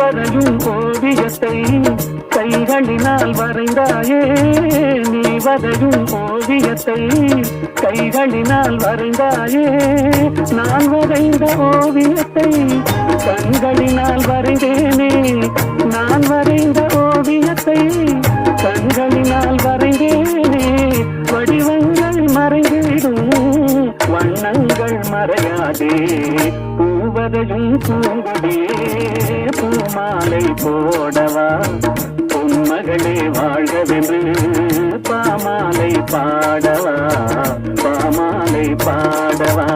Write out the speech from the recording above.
வரையும் ஓவியத்தை கைகளினால் வரைந்தாயே நீ வரையும் ஓவியத்தை கைகளினால் வரைந்தாயே நான் வரைந்த ஓவியத்தை கண்களினால் வரைந்தேனே நான் வரைந்த ஓவியத்தை கண்களினால் வரைந்தேனே வடிவங்கள் மறைந்திடும் வண்ணங்கள் மறையாதே பூவரையும் பூங்குடியே பூமாலை போடவா பொன்மகளே வாழ்கவென்று பாமாலை பாடவா பாமாலை பாடவா